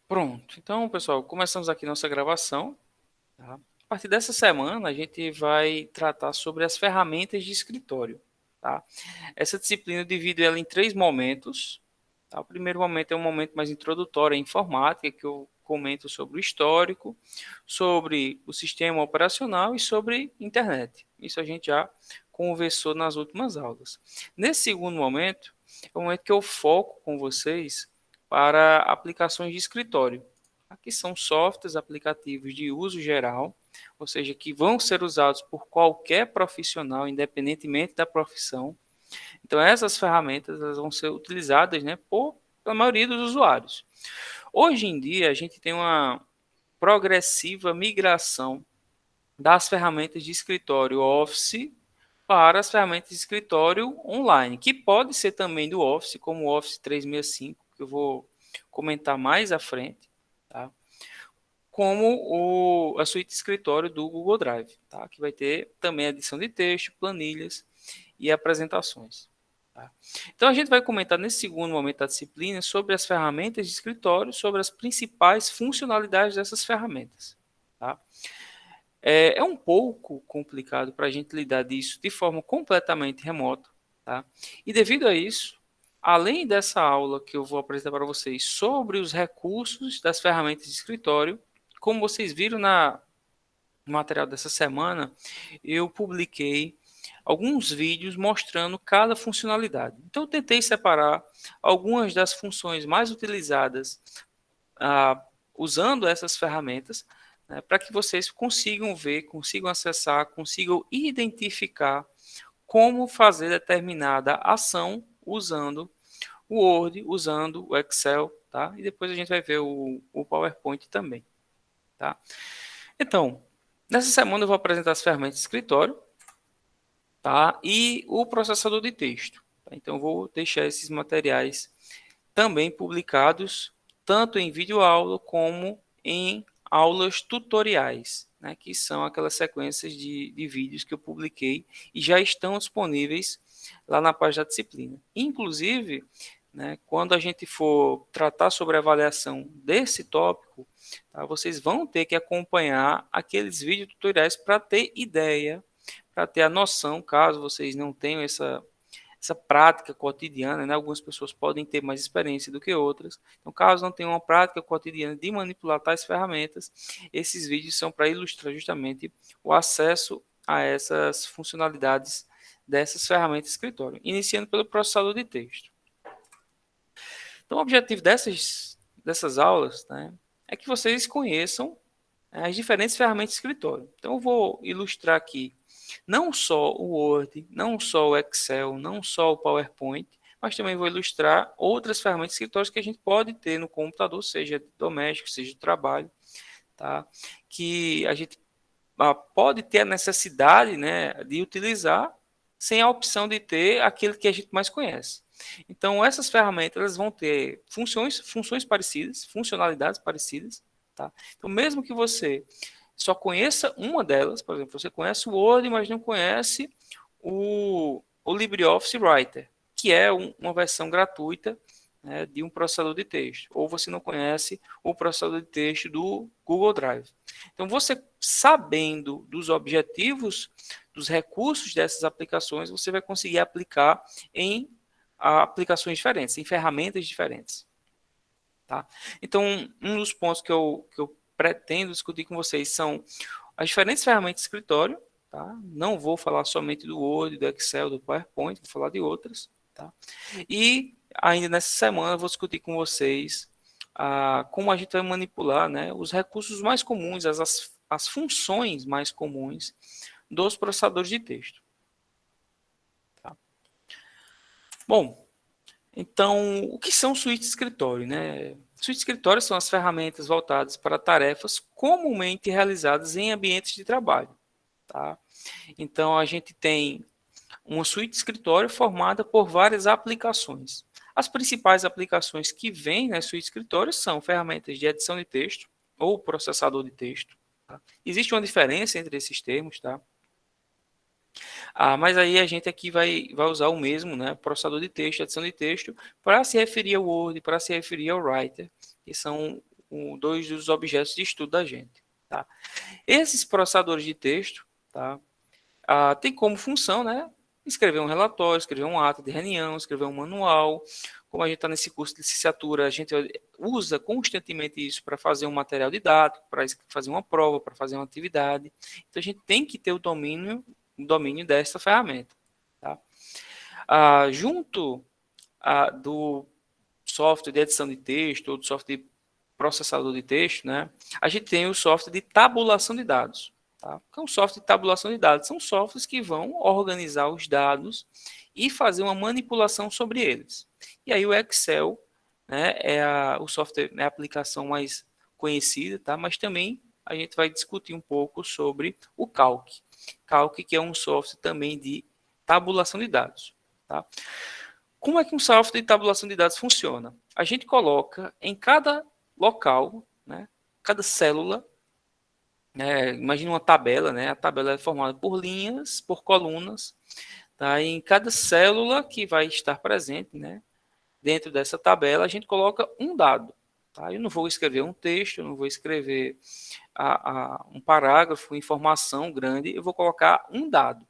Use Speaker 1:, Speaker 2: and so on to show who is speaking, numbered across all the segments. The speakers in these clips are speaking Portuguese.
Speaker 1: Pronto. Então, pessoal, começamos aqui nossa gravação. Tá? A partir dessa semana, a gente vai tratar sobre as ferramentas de escritório. Tá? Essa disciplina eu divido ela em três momentos. Tá? O primeiro momento é um momento mais introdutório à informática, que eu comento sobre o histórico, sobre o sistema operacional e sobre internet. Isso a gente já conversou nas últimas aulas. Nesse segundo momento, é o momento que eu foco com vocês para aplicações de escritório. Aqui são softwares, aplicativos de uso geral, ou seja, que vão ser usados por qualquer profissional, independentemente da profissão. Então, essas ferramentas elas vão ser utilizadas, né, pela maioria dos usuários. Hoje em dia, a gente tem uma progressiva migração das ferramentas de escritório Office para as ferramentas de escritório online, que pode ser também do Office, como o Office 365, que eu vou comentar mais à frente, tá? Como a suíte de escritório do Google Drive, tá? Que vai ter também edição de texto, planilhas e apresentações. Tá? Então a gente vai comentar nesse segundo momento da disciplina sobre as ferramentas de escritório, sobre as principais funcionalidades dessas ferramentas. Tá? É um pouco complicado para a gente lidar disso de forma completamente remota. Tá? E devido a isso, além dessa aula que eu vou apresentar para vocês sobre os recursos das ferramentas de escritório, como vocês viram no material dessa semana, eu publiquei alguns vídeos mostrando cada funcionalidade. Então, eu tentei separar algumas das funções mais utilizadas usando essas ferramentas, né, para que vocês consigam ver, consigam acessar, consigam identificar como fazer determinada ação usando o Word, usando o Excel, tá? E depois a gente vai ver o PowerPoint também, tá? Então, nessa semana eu vou apresentar as ferramentas de escritório, tá? E o processador de texto. Tá? Então, eu vou deixar esses materiais também publicados, tanto em videoaula como em aulas tutoriais, né? Que são aquelas sequências de vídeos que eu publiquei e já estão disponíveis lá na página da disciplina. Inclusive, né, quando a gente for tratar sobre a avaliação desse tópico, tá, vocês vão ter que acompanhar aqueles vídeos tutoriais para ter ideia, para ter a noção, caso vocês não tenham essa prática cotidiana, né? Algumas pessoas podem ter mais experiência do que outras. Então, caso não tenham uma prática cotidiana de manipular tais ferramentas, esses vídeos são para ilustrar justamente o acesso a essas funcionalidades dessas ferramentas de escritório, iniciando pelo processador de texto. Então, o objetivo dessas aulas, né, é que vocês conheçam as diferentes ferramentas de escritório. Então, eu vou ilustrar aqui não só o Word, não só o Excel, não só o PowerPoint, mas também vou ilustrar outras ferramentas de escritório que a gente pode ter no computador, seja doméstico, seja de trabalho, tá? Que a gente pode ter a necessidade, né, de utilizar sem a opção de ter aquilo que a gente mais conhece. Então, essas ferramentas elas vão ter funções parecidas, funcionalidades parecidas. Tá? Então, mesmo que você só conheça uma delas, por exemplo, você conhece o Word, mas não conhece o LibreOffice Writer, que é uma versão gratuita, né, de um processador de texto, ou você não conhece o processador de texto do Google Drive. Então, você sabendo dos objetivos, dos recursos dessas aplicações, você vai conseguir aplicar em aplicações diferentes, em ferramentas diferentes. Tá? Então, um dos pontos que eu pretendo discutir com vocês são as diferentes ferramentas de escritório. Tá? Não vou falar somente do Word, do Excel, do PowerPoint, vou falar de outras. Tá? E ainda nessa semana eu vou discutir com vocês como a gente vai manipular, né, os recursos mais comuns, as funções mais comuns dos processadores de texto. Tá? Bom, então, o que são suítes de escritório? Né? Suítes de escritório são as ferramentas voltadas para tarefas comumente realizadas em ambientes de trabalho. Tá? Então, a gente tem uma suíte de escritório formada por várias aplicações. As principais aplicações que vêm na suíte de escritório são ferramentas de edição de texto ou processador de texto. Tá? Existe uma diferença entre esses termos, tá? Mas aí a gente aqui vai usar o mesmo, né? Processador de texto, edição de texto, para se referir ao Word, para se referir ao Writer, que são com dois dos objetos de estudo da gente. Tá? Esses processadores de texto, tá? Tem como função, né? Escrever um relatório, escrever um ato de reunião, escrever um manual. Como a gente está nesse curso de licenciatura, a gente usa constantemente isso para fazer um material didático, para fazer uma prova, para fazer uma atividade. Então, a gente tem que ter o domínio dessa ferramenta. Tá? Junto do software de edição de texto ou do software de processador de texto, né, a gente tem o software de tabulação de dados. Tá? Que é um software de tabulação de dados. São softwares que vão organizar os dados e fazer uma manipulação sobre eles. E aí o Excel, né, o software, é a aplicação mais conhecida, tá? Mas também a gente vai discutir um pouco sobre o Calc. Calc, que é um software também de tabulação de dados. Tá? Como é que um software de tabulação de dados funciona? A gente coloca em cada local, né, cada célula, imagina uma tabela, né? A tabela é formada por linhas, por colunas, tá? E em cada célula que vai estar presente, né, dentro dessa tabela, a gente coloca um dado. Tá? Eu não vou escrever um texto, eu não vou escrever um parágrafo, informação grande, eu vou colocar um dado.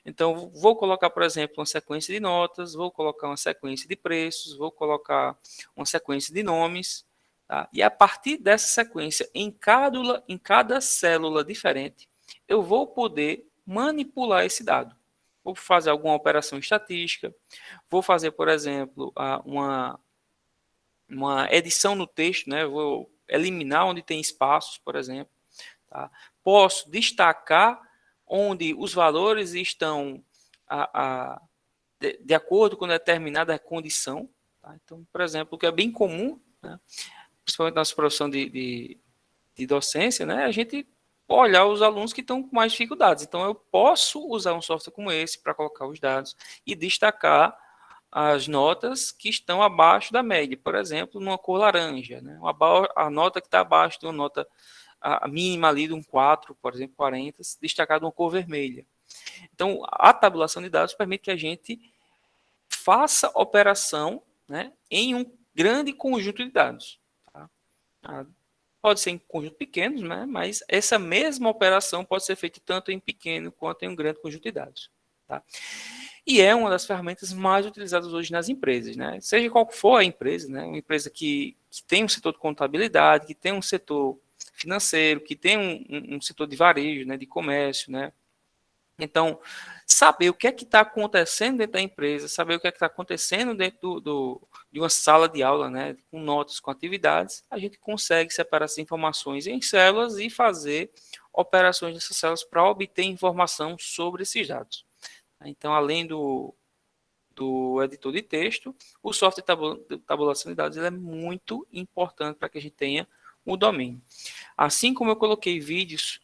Speaker 1: Então, vou colocar, por exemplo, uma sequência de notas, vou colocar uma sequência de preços, vou colocar uma sequência de nomes, tá? E a partir dessa sequência, em cada célula diferente, eu vou poder manipular esse dado. Vou fazer alguma operação estatística, vou fazer, por exemplo, uma edição no texto, né? Vou eliminar onde tem espaços, por exemplo. Tá? Posso destacar onde os valores estão de acordo com determinada condição. Tá? Então, por exemplo, o que é bem comum, né? Principalmente na nossa profissão de docência, né? A gente olhar os alunos que estão com mais dificuldades. Então, eu posso usar um software como esse para colocar os dados e destacar as notas que estão abaixo da média. Por exemplo, numa cor laranja, né? A nota que está abaixo de uma nota a mínima ali de um 4, por exemplo, 40, destacado uma cor vermelha. Então, a tabulação de dados permite que a gente faça operação, né, em um grande conjunto de dados. Tá? Pode ser em conjuntos pequenos, né, mas essa mesma operação pode ser feita tanto em pequeno quanto em um grande conjunto de dados. Tá? E é uma das ferramentas mais utilizadas hoje nas empresas, né? Seja qual for a empresa, né? Uma empresa que tem um setor de contabilidade, que tem um setor financeiro, que tem um setor de varejo, né? De comércio, né? Então, saber o que é que está acontecendo dentro da empresa, saber o que é que está acontecendo dentro de uma sala de aula, né? Com notas, com atividades, a gente consegue separar essas informações em células e fazer operações nessas células para obter informação sobre esses dados. Então, além do editor de texto, o software de tabulação de dados ele é muito importante para que a gente tenha o domínio. Assim como eu coloquei vídeos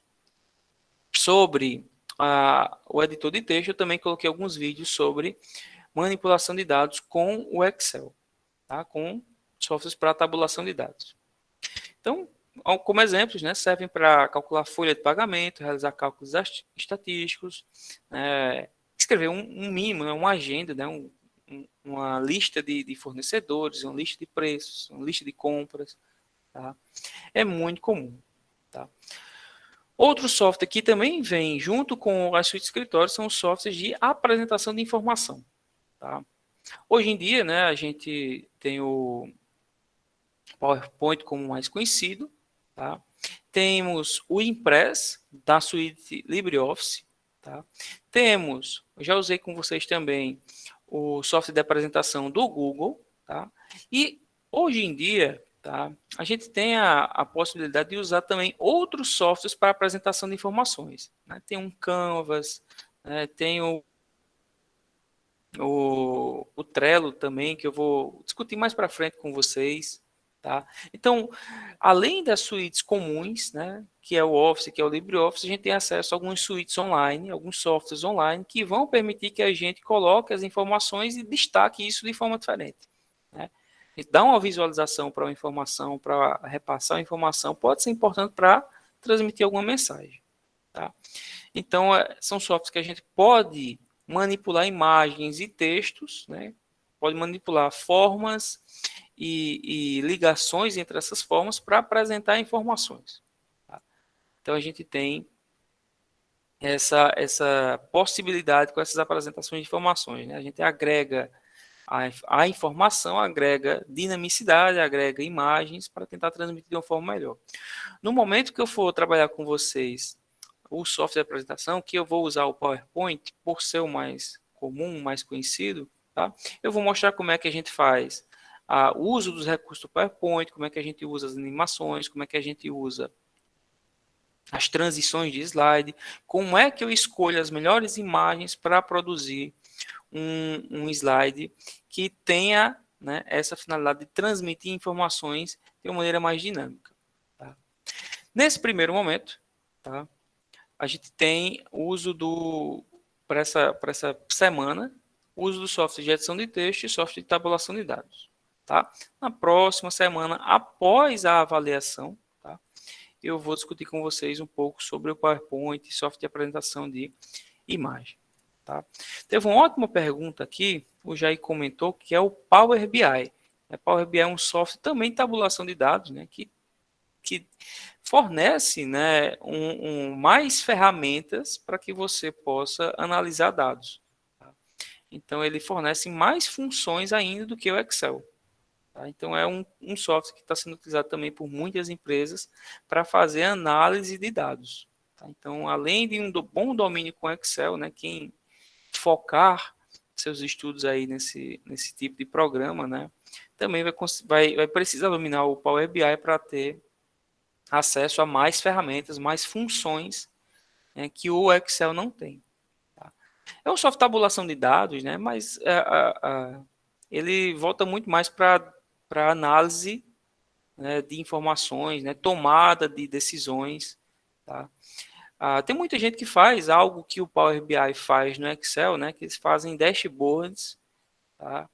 Speaker 1: sobre o editor de texto, eu também coloquei alguns vídeos sobre manipulação de dados com o Excel, tá? Com softwares para tabulação de dados. Então, como exemplos, né, servem para calcular folha de pagamento, realizar cálculos estatísticos, escrever um mínimo, né, uma agenda, né, uma lista de fornecedores, uma lista de preços, uma lista de compras. Tá? É muito comum. Tá? Outro software que também vem junto com a suíte de escritório são os softwares de apresentação de informação. Tá? Hoje em dia, né, a gente tem o PowerPoint como mais conhecido. Tá? Temos o Impress da suíte LibreOffice. Tá? Temos, já usei com vocês também, o software de apresentação do Google. Tá? E hoje em dia, tá, a gente tem a possibilidade de usar também outros softwares para apresentação de informações. Né? Tem um Canvas, né? Tem o Trello também, que eu vou discutir mais para frente com vocês. Tá? Então, além das suítes comuns, né, que é o Office, que é o LibreOffice, a gente tem acesso a algumas suítes online, alguns softwares online, que vão permitir que a gente coloque as informações e destaque isso de forma diferente. Né? A gente dá uma visualização para uma informação, para repassar a informação, pode ser importante para transmitir alguma mensagem. Tá? Então, são softwares que a gente pode manipular imagens e textos, né? Pode manipular formas e ligações entre essas formas para apresentar informações. Tá? Então, a gente tem essa possibilidade com essas apresentações de informações. Né? A gente agrega a informação, agrega dinamicidade, agrega imagens para tentar transmitir de uma forma melhor. No momento que eu for trabalhar com vocês o software de apresentação, que eu vou usar o PowerPoint, por ser o mais comum, mais conhecido, tá? Eu vou mostrar como é que a gente faz o uso dos recursos do PowerPoint, como é que a gente usa as animações, como é que a gente usa as transições de slide, como é que eu escolho as melhores imagens para produzir um slide que tenha, né, essa finalidade de transmitir informações de uma maneira mais dinâmica. Tá? Nesse primeiro momento, tá, a gente tem o uso para essa semana, o uso do software de edição de texto e software de tabulação de dados. Tá? Na próxima semana, após a avaliação, tá, eu vou discutir com vocês um pouco sobre o PowerPoint e software de apresentação de imagem. Tá? Teve uma ótima pergunta aqui, o Jair comentou, que é o Power BI. O Power BI é um software também de tabulação de dados, né, que fornece, né, mais ferramentas para que você possa analisar dados. Tá? Então, ele fornece mais funções ainda do que o Excel. Tá? Então, é um software que está sendo utilizado também por muitas empresas para fazer análise de dados. Tá? Então, além de bom domínio com Excel, né, quem focar seus estudos aí nesse tipo de programa, né, também vai precisar dominar o Power BI para ter acesso a mais ferramentas, mais funções, né, que o Excel não tem. Tá? É um software de tabulação de dados, né, mas ele volta muito mais para análise, né, de informações, né, tomada de decisões. Tá? Tem muita gente que faz algo que o Power BI faz no Excel, né, que eles fazem dashboards, tá,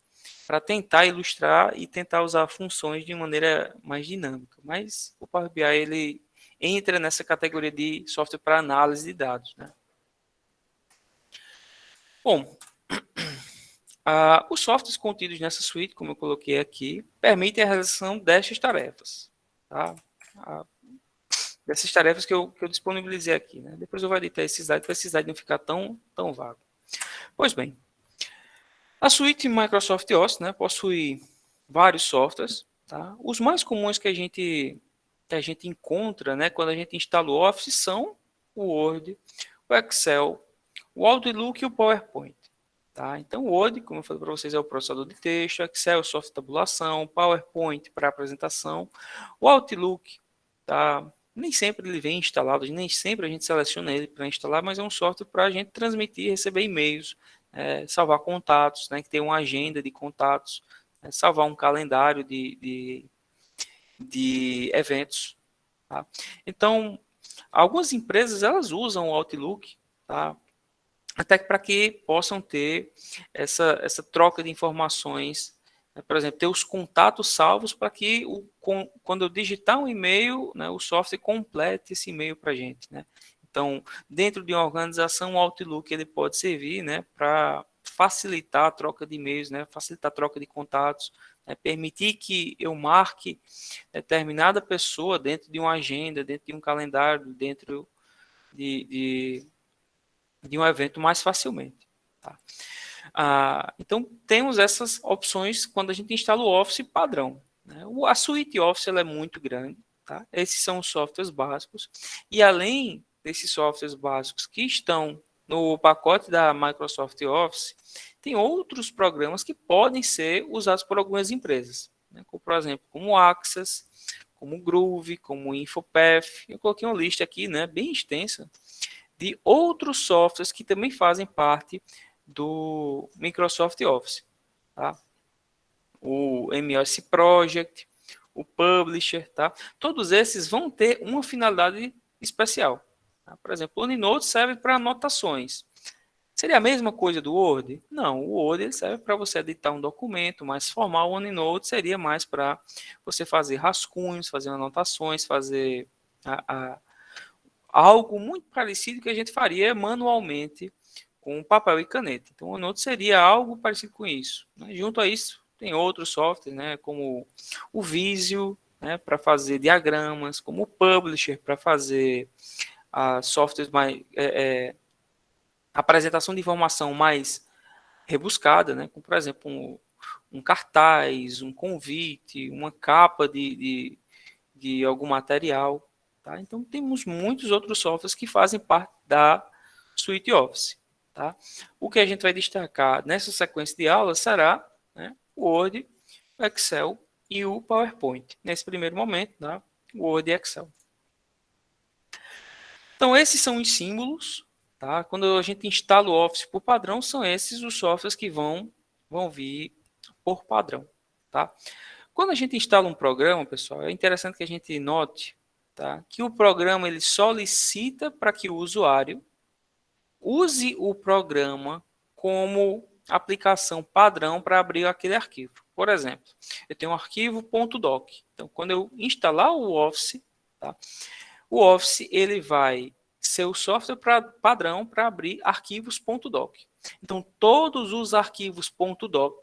Speaker 1: para tentar ilustrar e tentar usar funções de maneira mais dinâmica. Mas o Power BI ele entra nessa categoria de software para análise de dados. Né? Bom, os softwares contidos nessa suite, como eu coloquei aqui, permitem a realização destas tarefas. Tá? Dessas tarefas que eu disponibilizei aqui. Né? Depois eu vou editar esse slide para esse slide não ficar tão vago. Pois bem, a suíte Microsoft Office, né, possui vários softwares. Tá? Os mais comuns que a gente encontra, né, quando a gente instala o Office são o Word, o Excel, o Outlook e o PowerPoint. Tá? Então, o Word, como eu falei para vocês, é o processador de texto, o Excel é o software de tabulação, o PowerPoint para apresentação, o Outlook, tá? Nem sempre ele vem instalado, nem sempre a gente seleciona ele para instalar, mas é um software para a gente transmitir e receber e-mails, salvar contatos, né, que tem uma agenda de contatos, salvar um calendário de eventos. Tá? Então, algumas empresas elas usam o Outlook, tá? Até para que possam ter essa troca de informações, né? Por exemplo, ter os contatos salvos para que quando eu digitar um e-mail, né, o software complete esse e-mail para a gente. Né? Então, dentro de uma organização, o Outlook ele pode servir, né, para facilitar a troca de e-mails, né, facilitar a troca de contatos, né, permitir que eu marque determinada pessoa dentro de uma agenda, dentro de um calendário, dentro de um evento mais facilmente. Tá? Então, temos essas opções quando a gente instala o Office padrão. Né? A suíte Office ela é muito grande. Tá? Esses são os softwares básicos. E além desses softwares básicos que estão no pacote da Microsoft Office, tem outros programas que podem ser usados por algumas empresas. Né? Como, por exemplo, como o Access, como o Groove, como o Infopath. Eu coloquei uma lista aqui, né, bem extensa, de outros softwares que também fazem parte do Microsoft Office. Tá? O MS Project, o Publisher, tá? Todos esses vão ter uma finalidade especial. Tá? Por exemplo, o OneNote serve para anotações. Seria a mesma coisa do Word? Não, o Word ele serve para você editar um documento mais formal. O OneNote seria mais para você fazer rascunhos, fazer anotações, fazer algo muito parecido que a gente faria manualmente com papel e caneta. Então, o OneNote seria algo parecido com isso. Né? Junto a isso, tem outros softwares, né, como o Visio, né, para fazer diagramas, como o Publisher para fazer softwares mais apresentação de informação mais rebuscada, né, como por exemplo um cartaz, um convite, uma capa de algum material. Tá? Então temos muitos outros softwares que fazem parte da suite Office. Tá? O que a gente vai destacar nessa sequência de aulas será, né, o Word, o Excel e o PowerPoint. Nesse primeiro momento, tá? O Word e Excel. Então, esses são os símbolos. Tá? Quando a gente instala o Office por padrão, são esses os softwares que vão vir por padrão. Tá? Quando a gente instala um programa, pessoal, é interessante que a gente note, tá, que o programa ele solicita para que o usuário use o programa como aplicação padrão para abrir aquele arquivo. Por exemplo, eu tenho um arquivo .doc. Então, quando eu instalar o Office, tá, o Office ele vai ser o software padrão para abrir arquivos .doc. Então, todos os arquivos .doc,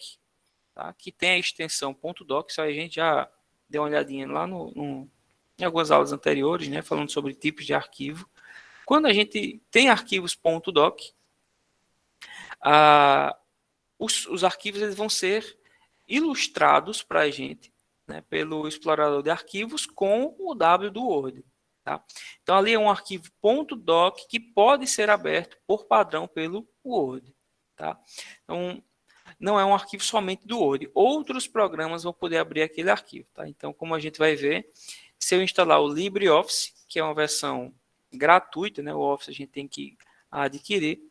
Speaker 1: tá, que tem a extensão .doc, isso aí a gente já deu uma olhadinha lá em algumas aulas anteriores, né, falando sobre tipos de arquivo. Quando a gente tem arquivos .doc, os arquivos eles vão ser ilustrados para a gente, né, pelo explorador de arquivos com o W do Word. Tá? Então, ali é um arquivo .doc que pode ser aberto por padrão pelo Word. Tá? Então, não é um arquivo somente do Word. Outros programas vão poder abrir aquele arquivo. Tá? Então, como a gente vai ver, se eu instalar o LibreOffice, que é uma versão gratuita, né, o Office a gente tem que adquirir,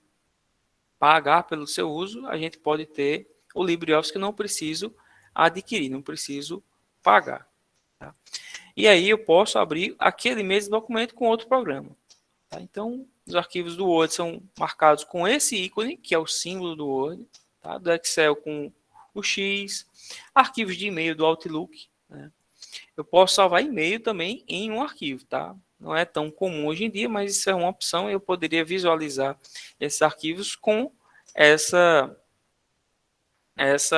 Speaker 1: pagar pelo seu uso, a gente pode ter o LibreOffice que eu não preciso adquirir, não preciso pagar. Tá? E aí eu posso abrir aquele mesmo documento com outro programa. Tá? Então, os arquivos do Word são marcados com esse ícone, que é o símbolo do Word, tá? Do Excel com o X, arquivos de e-mail do Outlook. Né? Eu posso salvar e-mail também em um arquivo, tá? Não é tão comum hoje em dia, mas isso é uma opção. Eu poderia visualizar esses arquivos com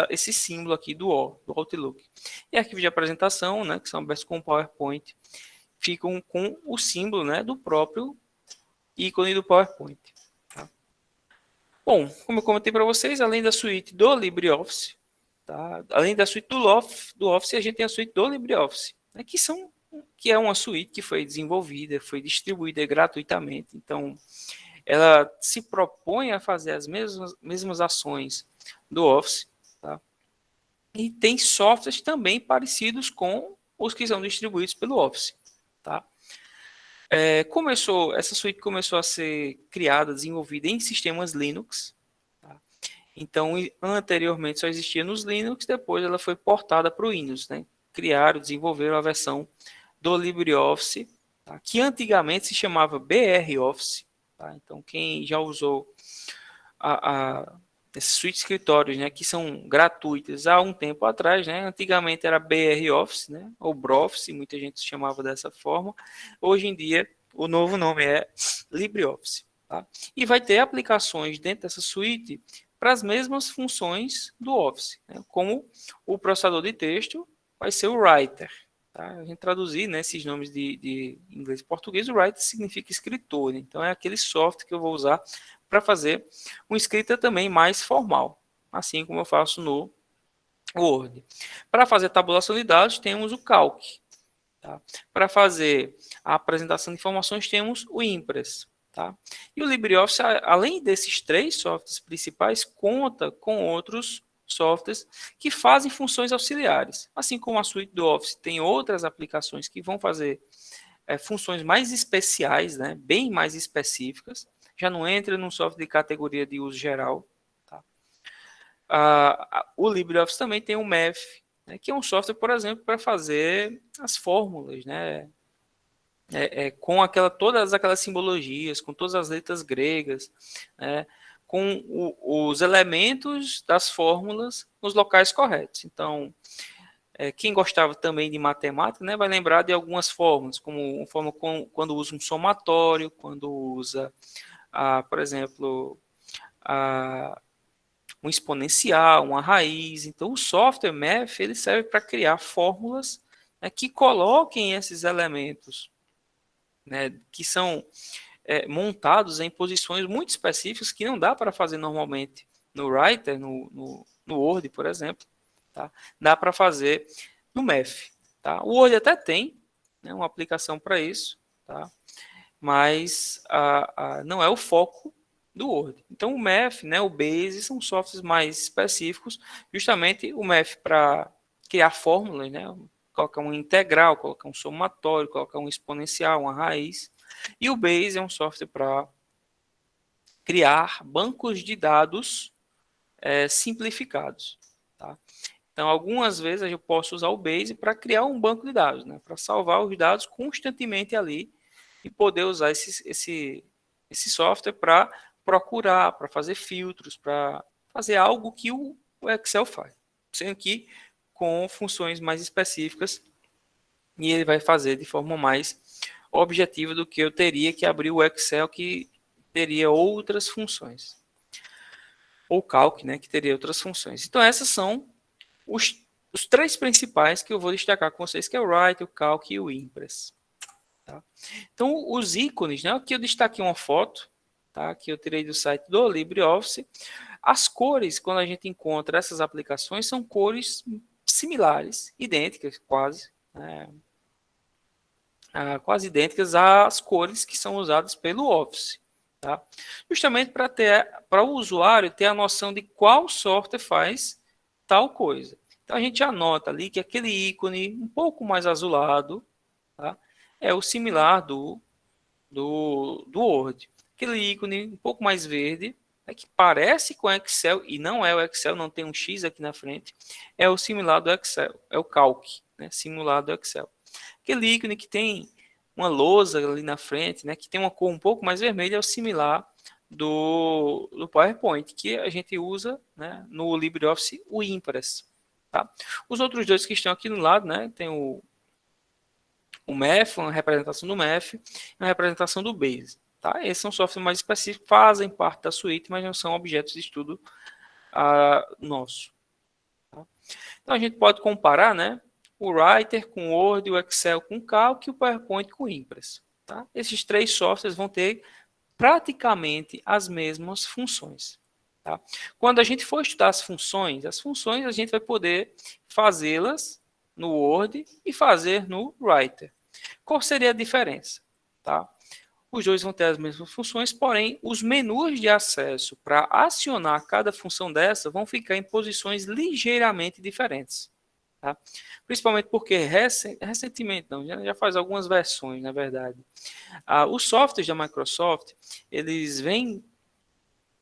Speaker 1: esse símbolo aqui do Outlook. E arquivo de apresentação, né, que são abertos com o PowerPoint, ficam com o símbolo, né, do próprio ícone do PowerPoint. Tá? Bom, como eu comentei para vocês, além da suíte do LibreOffice, tá? Além da suíte do Office, a gente tem a suíte do LibreOffice, né, que é uma suíte que foi desenvolvida, foi distribuída gratuitamente. Então, ela se propõe a fazer as mesmas ações do Office, tá? E tem softwares também parecidos com os que são distribuídos pelo Office. Tá? Essa suíte começou a ser criada, desenvolvida em sistemas Linux. Tá? Então, anteriormente só existia nos Linux, depois ela foi portada para o Windows. Né? Criaram, desenvolveram a versão do LibreOffice, tá? Que antigamente se chamava BR Tá? Então, quem já usou esses suítes escritórios, né, que são gratuitas há um tempo atrás, né, antigamente era BR né, ou BROffice, muita gente chamava dessa forma. Hoje em dia, o novo nome é LibreOffice. Tá? E vai ter aplicações dentro dessa suíte para as mesmas funções do Office, né, como o processador de texto vai ser o Writer. Tá? A gente traduzir, né, esses nomes de inglês e português, o Writer significa escritor, né? Então é aquele software que eu vou usar para fazer uma escrita também mais formal, assim como eu faço no Word. Para fazer tabulação de dados, temos o Calc. Tá? Para fazer a apresentação de informações, temos o Impress. Tá? E o LibreOffice, além desses três softwares principais, conta com outros softwares que fazem funções auxiliares. Assim como a suite do Office tem outras aplicações que vão fazer funções mais especiais, né, bem mais específicas, já não entra num software de categoria de uso geral. Tá? O LibreOffice também tem o Math, né, que é um software, por exemplo, para fazer as fórmulas, né, com todas aquelas simbologias, com todas as letras gregas, né, com os elementos das fórmulas nos locais corretos. Então, quem gostava também de matemática, né, vai lembrar de algumas fórmulas, como quando usa um somatório, quando usa, por exemplo, um exponencial, uma raiz. Então, o software Math ele serve para criar fórmulas, né, que coloquem esses elementos, né, que são montados em posições muito específicas que não dá para fazer normalmente no Writer, no Word, por exemplo. Tá? Dá para fazer no Math. Tá? O Word até tem, né, uma aplicação para isso, tá? Mas não é o foco do Word. Então o Math, né, o Base são softwares mais específicos, justamente o Math para criar fórmulas, né, colocar um integral, colocar um somatório, colocar um exponencial, uma raiz. E o Base é um software para criar bancos de dados simplificados. Tá? Então, algumas vezes eu posso usar o Base para criar um banco de dados, né, para salvar os dados constantemente ali e poder usar esse software para procurar, para fazer filtros, para fazer algo que o Excel faz, sendo que com funções mais específicas e ele vai fazer de forma mais objetiva do que eu teria que abrir o Excel que teria outras funções. Ou Calc, né, que teria outras funções. Então essas são os três principais que eu vou destacar com vocês, que é o Write, o Calc e o Impress. Tá? Então, os ícones, né? Aqui eu destaquei uma foto, tá? Que eu tirei do site do LibreOffice. As cores, quando a gente encontra essas aplicações, são cores similares, idênticas, quase, né? Quase idênticas às cores que são usadas pelo Office. Tá? Justamente para o usuário ter a noção de qual software faz tal coisa. Então, a gente anota ali que aquele ícone um pouco mais azulado, tá? É o similar do Word. Aquele ícone um pouco mais verde, que parece com o Excel, e não é o Excel, não tem um X aqui na frente, é o similar do Excel, é o Calc, né, simulado do Excel. Aquele ícone que tem uma lousa ali na frente, né, que tem uma cor um pouco mais vermelha, é o similar do PowerPoint, que a gente usa, né, no LibreOffice, o Impress. Tá? Os outros dois que estão aqui no lado, né, tem o Math, uma representação do Math e uma representação do Base. Tá? Esses são softwares mais específicos, fazem parte da suíte, mas não são objetos de estudo nosso. Tá? Então a gente pode comparar, né, o Writer com o Word, o Excel com o Calc e o PowerPoint com o Impress. Tá? Esses três softwares vão ter praticamente as mesmas funções. Tá? Quando a gente for estudar as funções a gente vai poder fazê-las no Word e fazer no Writer. Qual seria a diferença? Tá? Os dois vão ter as mesmas funções, porém, os menus de acesso para acionar cada função dessa vão ficar em posições ligeiramente diferentes. Tá? Principalmente porque recentemente, não, já faz algumas versões, na verdade, os softwares da Microsoft, eles vêm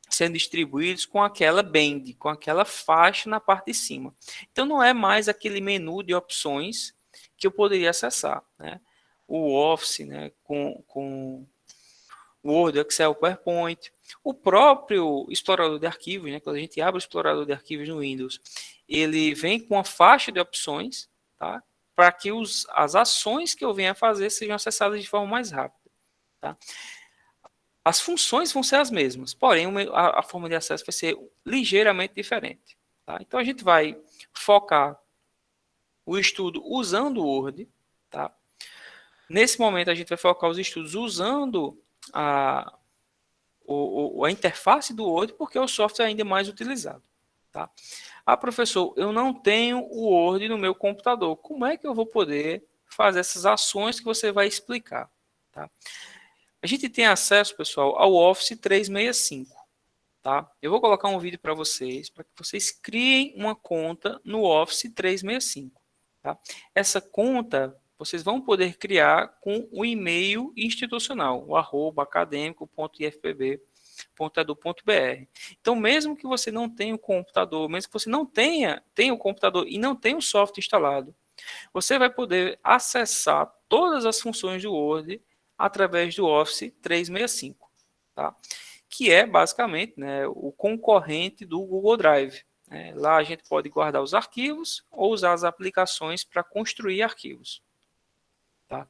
Speaker 1: sendo distribuídos com aquela band, com aquela faixa na parte de cima. Então não é mais aquele menu de opções que eu poderia acessar, né? O Office, né, com Word, Excel, PowerPoint, o próprio explorador de arquivos, né, quando a gente abre o explorador de arquivos no Windows, ele vem com uma faixa de opções, tá? Para que as ações que eu venha fazer sejam acessadas de forma mais rápida. Tá? As funções vão ser as mesmas, porém a forma de acesso vai ser ligeiramente diferente. Tá? Então a gente vai focar o estudo usando o Word. Tá? Nesse momento a gente vai focar os estudos usando a interface do Word, porque é o software ainda mais utilizado. Tá? Professor, eu não tenho o Word no meu computador. Como é que eu vou poder fazer essas ações que você vai explicar? Tá? A gente tem acesso, pessoal, ao Office 365. Tá? Eu vou colocar um vídeo para que vocês criem uma conta no Office 365. Tá? Essa conta vocês vão poder criar com o e-mail institucional, o @academico.ifpb.edu.br. Então, mesmo que você não tenha o computador, mesmo que você não tenha o computador e não tenha o software instalado, você vai poder acessar todas as funções do Word através do Office 365, tá? Que é basicamente, né, o concorrente do Google Drive. Né? Lá a gente pode guardar os arquivos ou usar as aplicações para construir arquivos. Tá?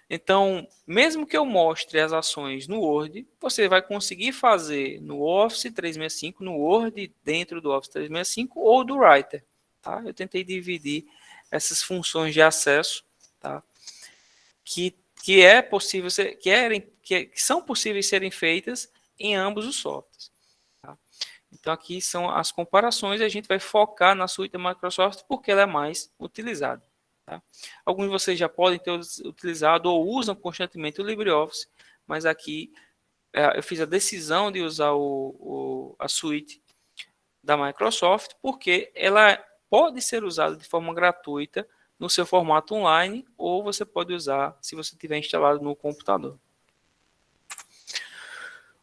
Speaker 1: Então, mesmo que eu mostre as ações no Word, você vai conseguir fazer no Office 365, no Word, dentro do Office 365 ou do Writer. Tá? Eu tentei dividir essas funções de acesso, tá? que é possível ser, que são possíveis serem feitas em ambos os softwares. Tá? Então, aqui são as comparações e a gente vai focar na suíte da Microsoft porque ela é mais utilizada. Tá? Alguns de vocês já podem ter utilizado ou usam constantemente o LibreOffice, mas aqui eu fiz a decisão de usar a suíte da Microsoft porque ela pode ser usada de forma gratuita no seu formato online ou você pode usar se você tiver instalado no computador.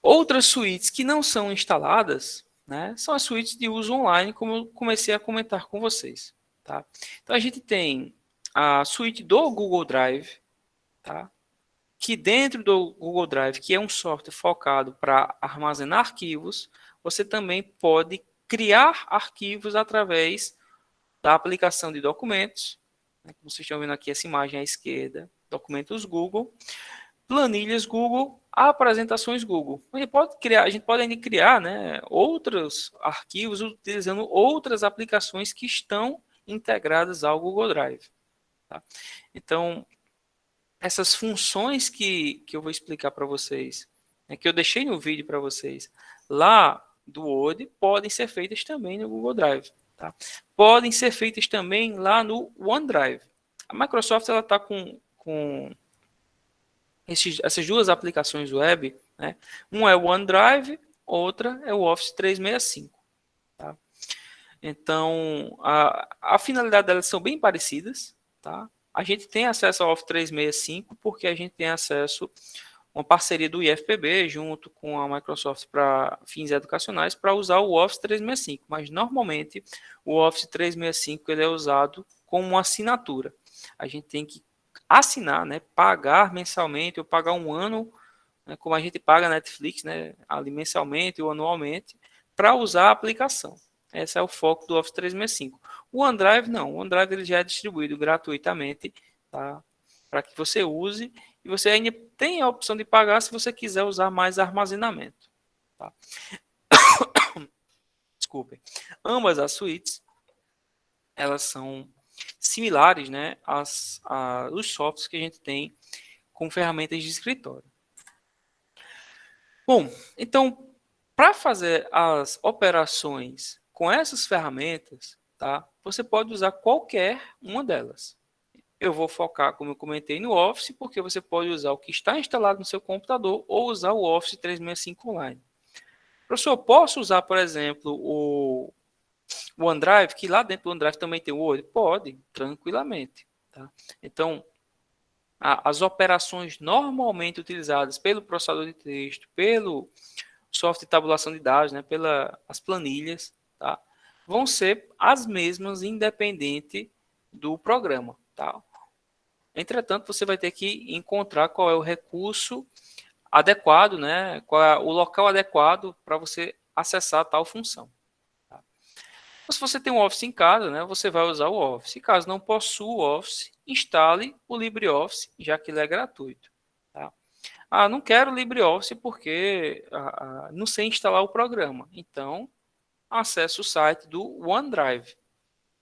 Speaker 1: Outras suítes que não são instaladas, né, são as suítes de uso online, como eu comecei a comentar com vocês. Tá? Então a gente tem a suíte do Google Drive, tá? Que dentro do Google Drive, que é um software focado para armazenar arquivos, você também pode criar arquivos através da aplicação de documentos, né, como vocês estão vendo aqui essa imagem à esquerda, documentos Google, planilhas Google, apresentações Google. A gente pode ainda criar, né, outros arquivos utilizando outras aplicações que estão integradas ao Google Drive. Tá? Então, essas funções que eu vou explicar para vocês, né, que eu deixei no vídeo para vocês, lá do Word, podem ser feitas também no Google Drive. Tá? Podem ser feitas também lá no OneDrive. A Microsoft está com essas duas aplicações web. Né? Um é o OneDrive, outra é o Office 365. Tá? Então, a finalidade delas são bem parecidas. Tá? A gente tem acesso ao Office 365 porque a gente tem acesso a uma parceria do IFPB junto com a Microsoft para fins educacionais para usar o Office 365. Mas normalmente o Office 365 ele é usado como uma assinatura. A gente tem que assinar, né, pagar mensalmente ou pagar um ano, né, como a gente paga a Netflix, né, ali mensalmente ou anualmente, para usar a aplicação. Esse é o foco do Office 365. O OneDrive não, o OneDrive ele já é distribuído gratuitamente, tá, para que você use e você ainda tem a opção de pagar se você quiser usar mais armazenamento. Tá? Desculpem. Ambas as suítes elas são similares, né, os softwares que a gente tem com ferramentas de escritório. Bom, então, para fazer as operações com essas ferramentas, tá, você pode usar qualquer uma delas. Eu vou focar, como eu comentei, no Office, porque você pode usar o que está instalado no seu computador ou usar o Office 365 Online. Professor, posso usar, por exemplo, o OneDrive, que lá dentro do OneDrive também tem o Word? Pode, tranquilamente. Tá? Então, as operações normalmente utilizadas pelo processador de texto, pelo software de tabulação de dados, né, pelas planilhas, tá, vão ser as mesmas independente do programa. Tá? Entretanto, você vai ter que encontrar qual é o recurso adequado, né, qual é o local adequado para você acessar tal função. Tá? Então, se você tem um Office em casa, né, você vai usar o Office. Caso não possua o Office, instale o LibreOffice, já que ele é gratuito. Tá? Ah, não quero LibreOffice porque não sei instalar o programa. Então, acesse o site do OneDrive.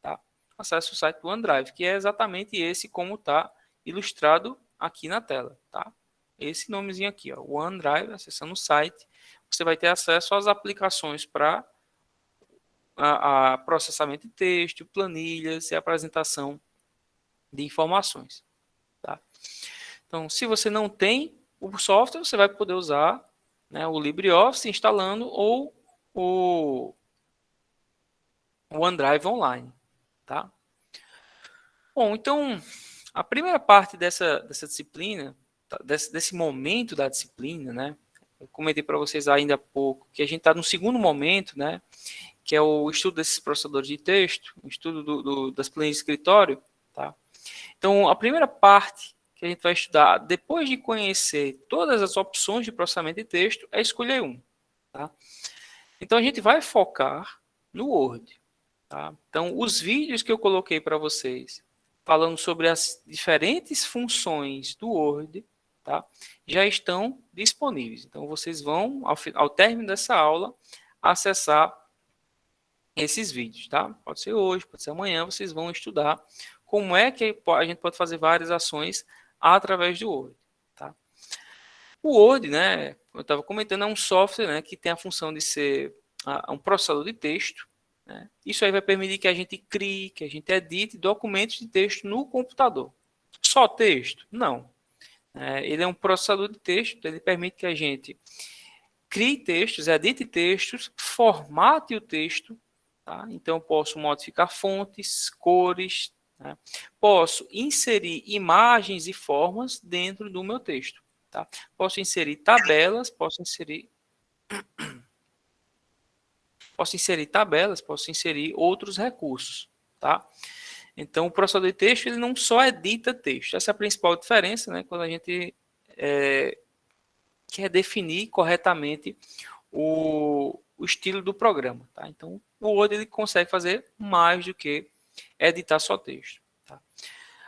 Speaker 1: Tá? Acesse o site do OneDrive, que é exatamente esse como está ilustrado aqui na tela. Tá? Esse nomezinho aqui, ó, OneDrive, acessando o site, você vai ter acesso às aplicações para a processamento de texto, planilhas e apresentação de informações. Tá? Então, se você não tem o software, você vai poder usar, né, o LibreOffice instalando ou o OneDrive online. Tá? Bom, então, a primeira parte dessa disciplina, tá, desse momento da disciplina, né, eu comentei para vocês ainda há pouco que a gente está no segundo momento, né, que é o estudo desses processadores de texto, o estudo das planilhas de escritório. Tá? Então, a primeira parte que a gente vai estudar, depois de conhecer todas as opções de processamento de texto, é escolher um. Tá? Então, a gente vai focar no Word. Tá? Então, os vídeos que eu coloquei para vocês falando sobre as diferentes funções do Word, tá? Já estão disponíveis. Então, vocês vão, ao término dessa aula, acessar esses vídeos, tá? Pode ser hoje, pode ser amanhã, vocês vão estudar como é que a gente pode fazer várias ações através do Word, tá? O Word, né, eu estava comentando, é um software, né, que tem a função de ser um processador de texto, né? Isso aí vai permitir que a gente crie, que a gente edite documentos de texto no computador. Só texto? Não. Ele é um processador de texto, ele permite que a gente crie textos, edite textos, formate o texto, tá? Então eu posso modificar fontes, cores, né? Posso inserir imagens e formas dentro do meu texto, tá? Posso inserir tabelas, posso inserir outros recursos, tá? Então o processador de texto ele não só edita texto, essa é a principal diferença, né? Quando a gente quer definir corretamente o estilo do programa. Tá? Então, o Word ele consegue fazer mais do que editar só texto. Tá?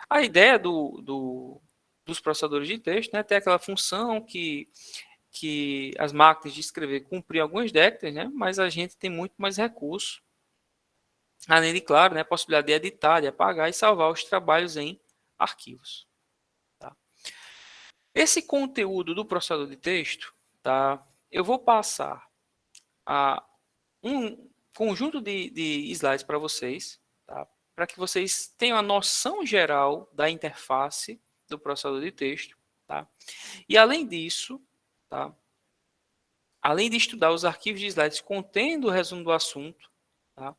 Speaker 1: A ideia dos processadores de texto, né, tem aquela função que as máquinas de escrever cumpriam algumas décadas, né, mas a gente tem muito mais recursos. Além de, claro, né, a possibilidade de editar, de apagar e salvar os trabalhos em arquivos. Tá? Esse conteúdo do processador de texto, tá, eu vou passar a um conjunto de slides para vocês, tá? Para que vocês tenham a noção geral da interface do processador de texto. Tá? E além disso, tá? Além de estudar os arquivos de slides contendo o resumo do assunto, tá?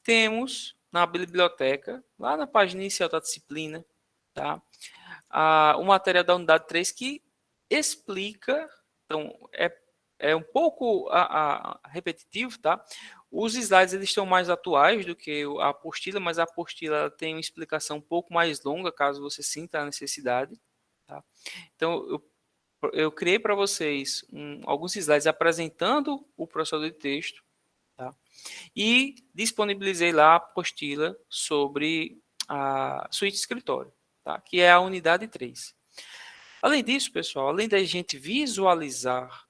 Speaker 1: Temos na biblioteca, lá na página inicial da disciplina, tá? O material da unidade 3 que explica, então é um pouco repetitivo, tá? Os slides eles estão mais atuais do que a apostila, mas a apostila tem uma explicação um pouco mais longa, caso você sinta a necessidade. Tá? Então, eu criei para vocês alguns slides apresentando o processador de texto, tá? E disponibilizei lá a apostila sobre a suíte de escritório, tá? Que é a unidade 3. Além disso, pessoal, além da gente visualizar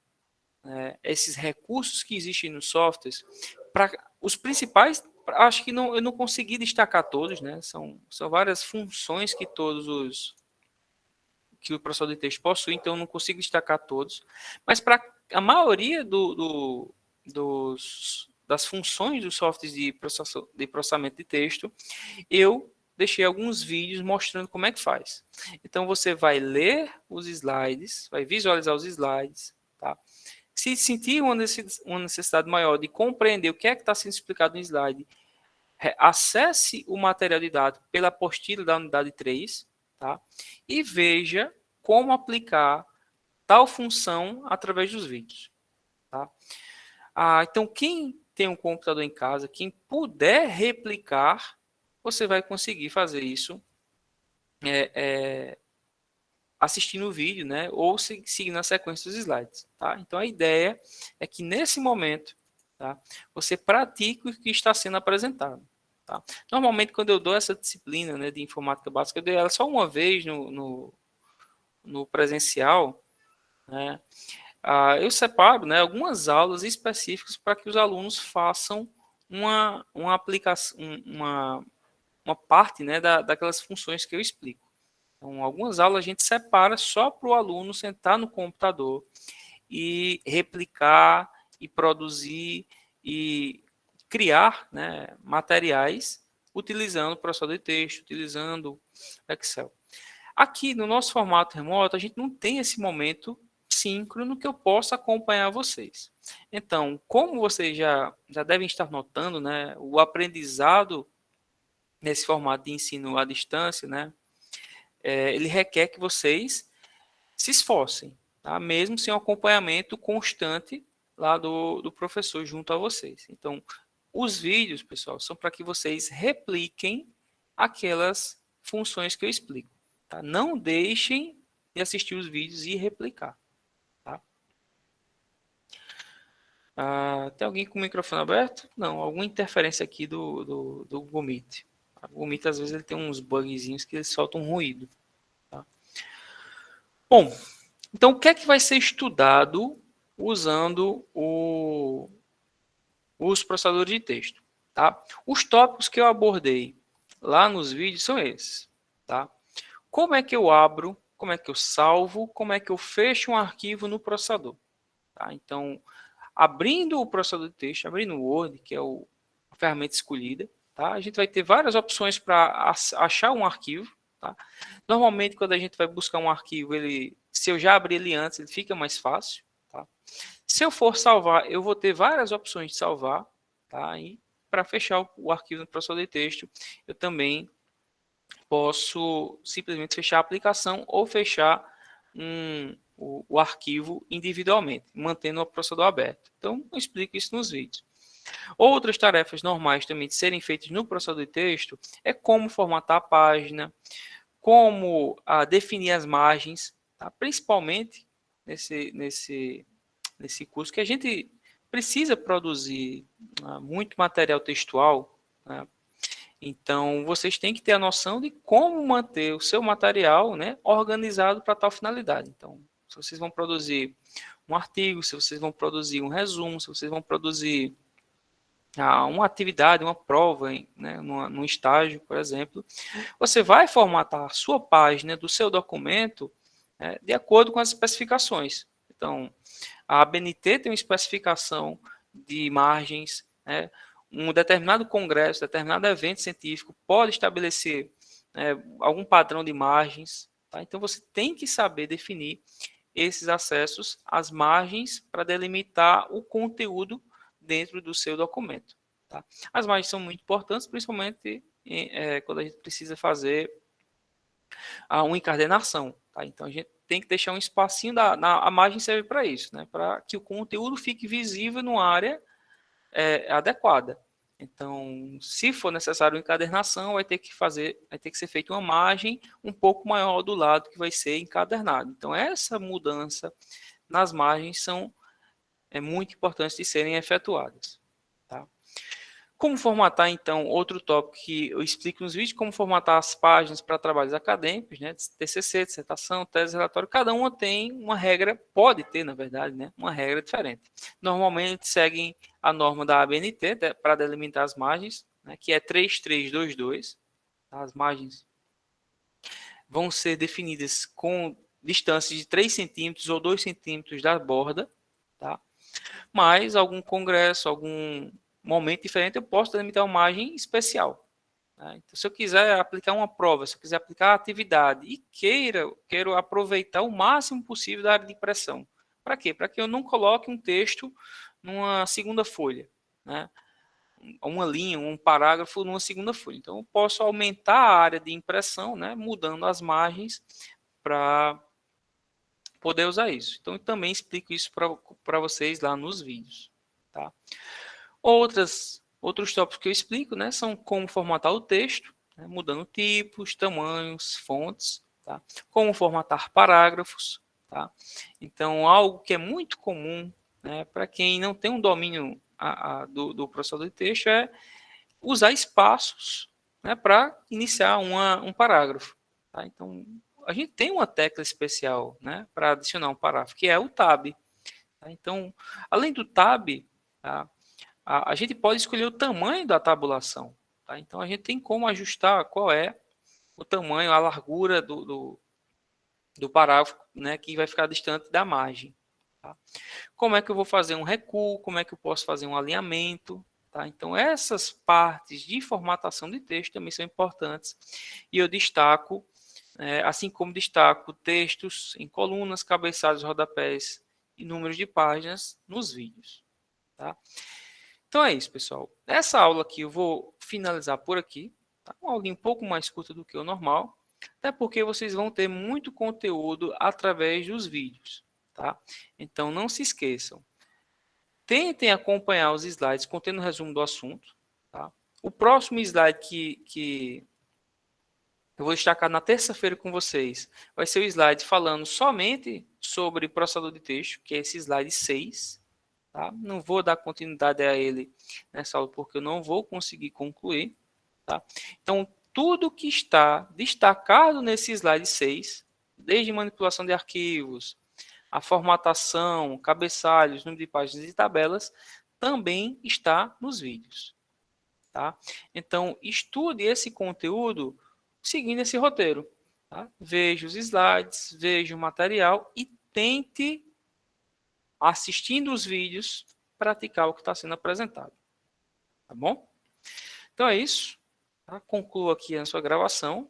Speaker 1: esses recursos que existem nos softwares, para os principais, acho que eu não consegui destacar todos, né? São várias funções que o processador de texto possui, então eu não consigo destacar todos. Mas para a maioria das funções dos softwares de processamento de texto, eu deixei alguns vídeos mostrando como é que faz. Então você vai ler os slides, vai visualizar os slides, tá? Se sentir uma necessidade maior de compreender o que é que está sendo explicado no slide, acesse o material didático pela apostila da unidade 3, tá? E veja como aplicar tal função através dos vídeos. Tá? Então, quem tem um computador em casa, quem puder replicar, você vai conseguir fazer isso assistindo o vídeo, né? Ou seguindo a sequência dos slides. Tá? Então, a ideia é que nesse momento, tá? Você pratique o que está sendo apresentado. Tá? Normalmente, quando eu dou essa disciplina, né, de informática básica, eu dei ela só uma vez no presencial, né? Eu separo, né, algumas aulas específicas para que os alunos façam uma aplicação, uma parte, né, daquelas funções que eu explico. Então, algumas aulas a gente separa só para o aluno sentar no computador e replicar e produzir e criar, né, materiais utilizando o processador de texto, utilizando Excel. Aqui no nosso formato remoto, a gente não tem esse momento síncrono que eu possa acompanhar vocês. Então, como vocês já devem estar notando, né, o aprendizado nesse formato de ensino à distância, né, ele requer que vocês se esforcem, tá? Mesmo sem um acompanhamento constante lá do professor junto a vocês. Então, os vídeos, pessoal, são para que vocês repliquem aquelas funções que eu explico. Tá? Não deixem de assistir os vídeos e replicar. Tá? Tem alguém com o microfone aberto? Não, alguma interferência aqui do Google Meet. O Vomit, às vezes, ele tem uns bugzinhos que ele solta um ruído. Tá? Bom, então o que é que vai ser estudado usando os processadores de texto? Tá? Os tópicos que eu abordei lá nos vídeos são esses. Tá? Como é que eu abro, como é que eu salvo, como é que eu fecho um arquivo no processador. Tá? Então, abrindo o processador de texto, abrindo o Word, que é a ferramenta escolhida, tá? A gente vai ter várias opções para achar um arquivo. Tá? Normalmente, quando a gente vai buscar um arquivo, se eu já abri ele antes, ele fica mais fácil. Tá? Se eu for salvar, eu vou ter várias opções de salvar. Tá? E para fechar o arquivo no processador de texto, eu também posso simplesmente fechar a aplicação ou fechar o arquivo individualmente, mantendo o processador aberto. Então, eu explico isso nos vídeos. Outras tarefas normais também de serem feitas no processador de texto é como formatar a página, como definir as margens, tá? Principalmente nesse curso que a gente precisa produzir muito material textual, né? Então, vocês têm que ter a noção de como manter o seu material, né, organizado para tal finalidade. Então, se vocês vão produzir um artigo, se vocês vão produzir um resumo, se vocês vão produzir uma atividade, uma prova, né, num estágio, por exemplo, você vai formatar a sua página do seu documento, né, de acordo com as especificações. Então, a ABNT tem uma especificação de margens, né, um determinado congresso, determinado evento científico pode estabelecer algum padrão de margens. Tá? Então, você tem que saber definir esses acessos às margens para delimitar o conteúdo dentro do seu documento. Tá? As margens são muito importantes, principalmente quando a gente precisa fazer uma encadernação. Tá? Então, a gente tem que deixar um espacinho, a margem serve para isso, né? Para que o conteúdo fique visível numa área adequada. Então, se for necessário uma encadernação, vai ter que ser feita uma margem um pouco maior do lado que vai ser encadernado. Então, essa mudança nas margens é muito importante de serem efetuadas. Tá? Como formatar, então, outro tópico que eu explico nos vídeos, como formatar as páginas para trabalhos acadêmicos, né, TCC, dissertação, tese, relatório, cada uma tem uma regra, pode ter, na verdade, né, uma regra diferente. Normalmente seguem a norma da ABNT para delimitar as margens, né, que é 3322. Tá? As margens vão ser definidas com distâncias de 3 centímetros ou 2 centímetros da borda, tá? Mas algum congresso, algum momento diferente, eu posso delimitar uma margem especial. Né? Então, se eu quiser aplicar uma prova, se eu quiser aplicar atividade e quero aproveitar o máximo possível da área de impressão. Para quê? Para que eu não coloque um texto numa segunda folha, né? Uma linha, um parágrafo numa segunda folha. Então, eu posso aumentar a área de impressão, né? Mudando as margens para poder usar isso. Então, eu também explico isso para vocês lá nos vídeos. Tá? Outros tópicos que eu explico, né, são como formatar o texto, né, mudando tipos, tamanhos, fontes, tá? Como formatar parágrafos. Tá? Então, algo que é muito comum, né, para quem não tem um domínio do processador de texto é usar espaços, né, para iniciar um parágrafo. Tá? Então, a gente tem uma tecla especial, né, para adicionar um parágrafo, que é o tab. Tá? Então, além do tab, tá, a gente pode escolher o tamanho da tabulação. Tá? Então, a gente tem como ajustar qual é o tamanho, a largura do parágrafo, né, que vai ficar distante da margem. Tá? Como é que eu vou fazer um recuo, como é que eu posso fazer um alinhamento. Tá? Então, essas partes de formatação de texto também são importantes. E eu destaco, assim como destaco textos em colunas, cabeçalhos, rodapés e números de páginas nos vídeos. Tá? Então é isso, pessoal. Essa aula aqui eu vou finalizar por aqui. Tá? Uma aula um pouco mais curta do que o normal, até porque vocês vão ter muito conteúdo através dos vídeos. Tá? Então não se esqueçam. Tentem acompanhar os slides contendo o resumo do assunto. Tá? O próximo slide que eu vou destacar na terça-feira com vocês vai ser o slide falando somente sobre processador de texto, que é esse slide 6. Tá? Não vou dar continuidade a ele nessa aula porque eu não vou conseguir concluir. tá? Então, tudo que está destacado nesse slide 6, desde manipulação de arquivos, a formatação, cabeçalhos, número de páginas e tabelas, também está nos vídeos. Tá? Então, estude esse conteúdo seguindo esse roteiro. Tá? Veja os slides, veja o material e tente, assistindo os vídeos, praticar o que está sendo apresentado. Tá bom? Então é isso. Tá? Concluo aqui a sua gravação.